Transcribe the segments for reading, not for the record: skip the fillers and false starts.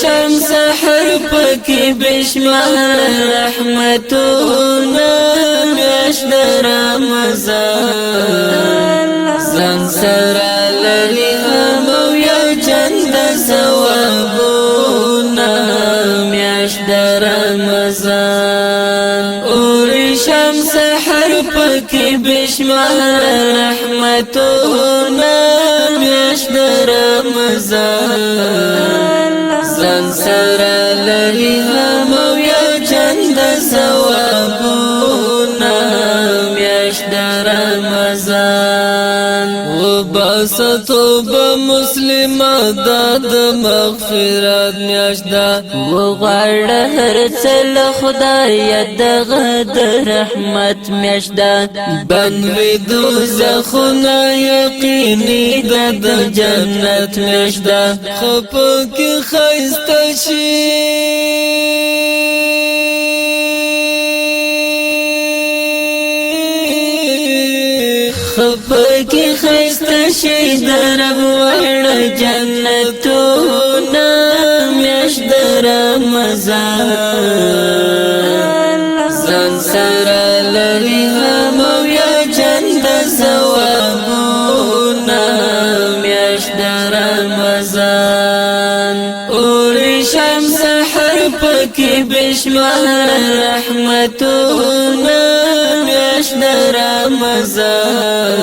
شم سحر پکی بشمار رحمتونا میاشت رمضان زن سرا للی همو یو چند ثوابونا میاشت رمضان شم سحر پکی بشمار رحمتونا میاشت رمضان زن سرا للی همو یو چند ثوابونا میاشت رمضان و باستوبه مسلمه داد مغفرت میاشت و غړ هر څل خدای دغه د رحمت میاشت بنوي دوزخونه یقیني د جنت میاشت خپکی خیسته شي خپکی خیسته شي درب وړ جنتونه میاشت رمضان زن سرا للی همو یا چند ثوابونا میاشت رمضان اوری شم سحر پکی بشمار رحمتونا میاشت رمضان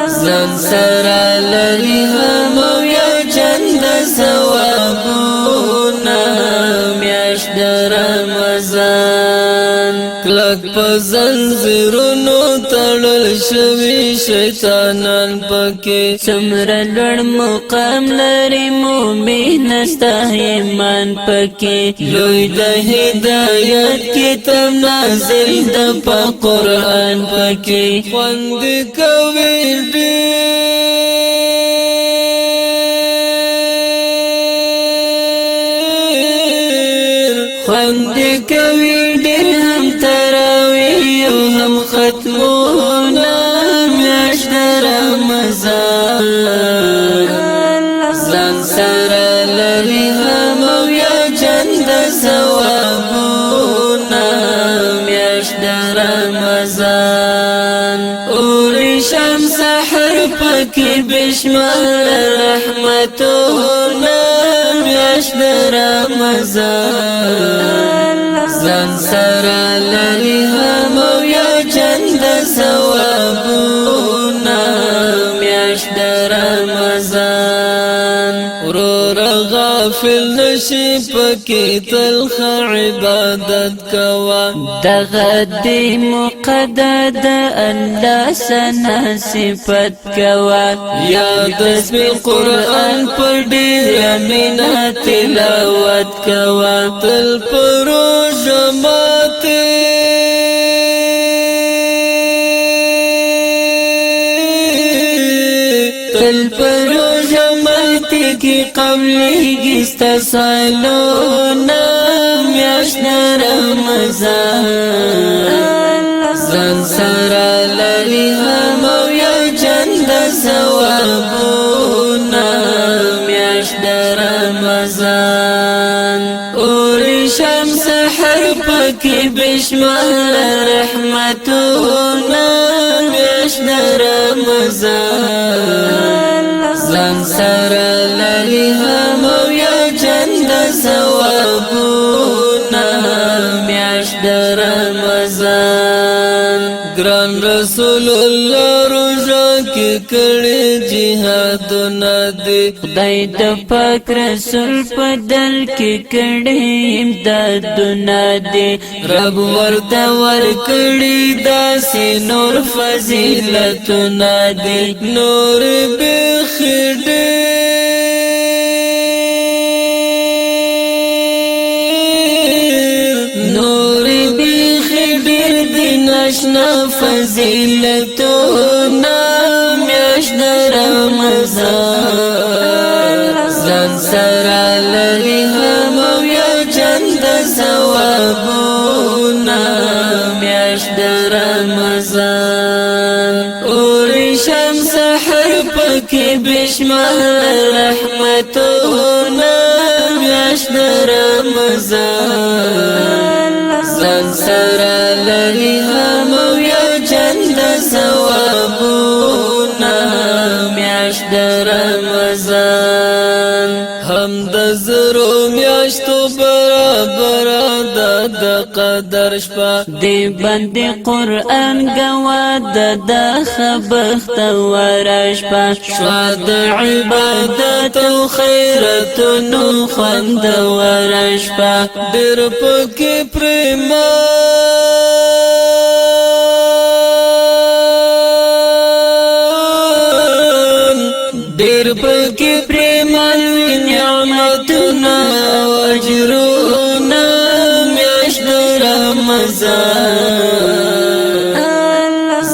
زن سرا للی همو یا چند ثوابونا میاشت رمضان کلک په زنځیرونو تړل شوي شیطانان پکې څومره لوړ مقام لري مؤمن ستا ایمان پکې لوی د هدایت کتاب نازل د په قرآن پکې خوند کوي خوند کوي ډېر هم تراویح او هم ختمونه میاشت رمضان ځان سره لري همو یا چند ثوابونه میاشت رمضان اوری شم سحر پکی بشمار رحمتونه میاشت رمضان زن سرا للی همو یا چند ثوابونا میاشت رمضان ورور غافل نشی پکی تلخ عبادت کوا دغدی مقدد اللہ سنا صفت کوا یاد اسمی قرآن پر دیر مینا تلاوت کوا تل پرو جماعتی تل پرو جماعتی کی قبلی گستا سالونا میاشت رمضان زن سرا للی همو یا چند ثوابونا میاشت رمضان اوری شم سحر پکی بشمار رحمتونا میاشت رمضان زن سرا للی همو یا چند ثوابونا میاشت رمضان گران رسول الله روزا کی کړي جهادونه دي خدای د پاک رسول په دل کې کړي امدادونه دي رب ورته ورکړي داسې نور فضیلتونه دي نور بخډه ناشنا فضیلتونا میاشت رمضان زن سرا للی همو یا چند ثوابونا میاشت رمضان اوری شم سحر پکی بشمار رحمتونا هم د زرو میاشتو برابر د قدر شپه دی بندی قرآن گوا د خبخت ورشپا شوا د عبادت او خیرتونو خوند ورشپا ډېر پکې پریمان ډېر پکې پریمان نعمتونه او اجرونه میاشت رمضان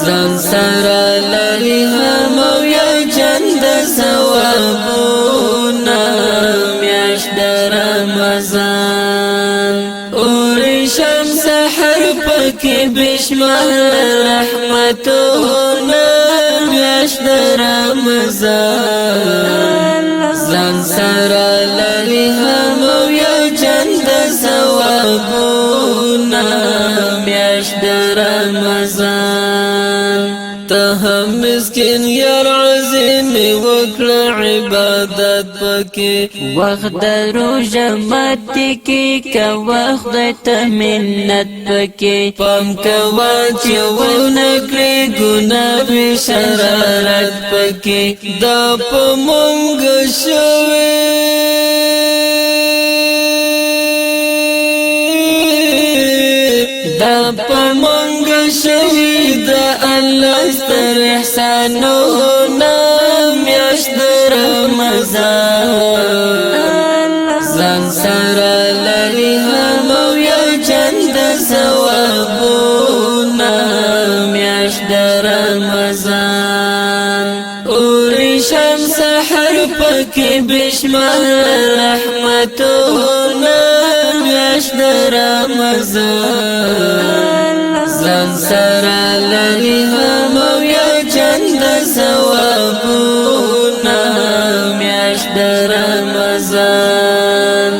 ځان سره لري هم یا چند ثوابونه میاشت رمضان اور شمس سحر پکې بشمار رحمتونه میاشت رمضان ځان سره لري هم یا چند ثوابونه میاشت رمضان ته هم مسکین یار عظیم وکړه عبادت پکې وخت د روژه ماتي کې که وخت ته منت پکې پام کوه چې ونه کړې ګناه بې شرارت پکې دا په مونږ شوې دا په مونږ شوې د الله ستر احسانونه میاشت رمضان ځان سره لري هم یا چند ثوابونه میاشت رمضان اور شمس سحر پکې بشمار رحمتونه میاشت رمضان ځان سره لري هم یا چند ثوابونه میاشت رمضان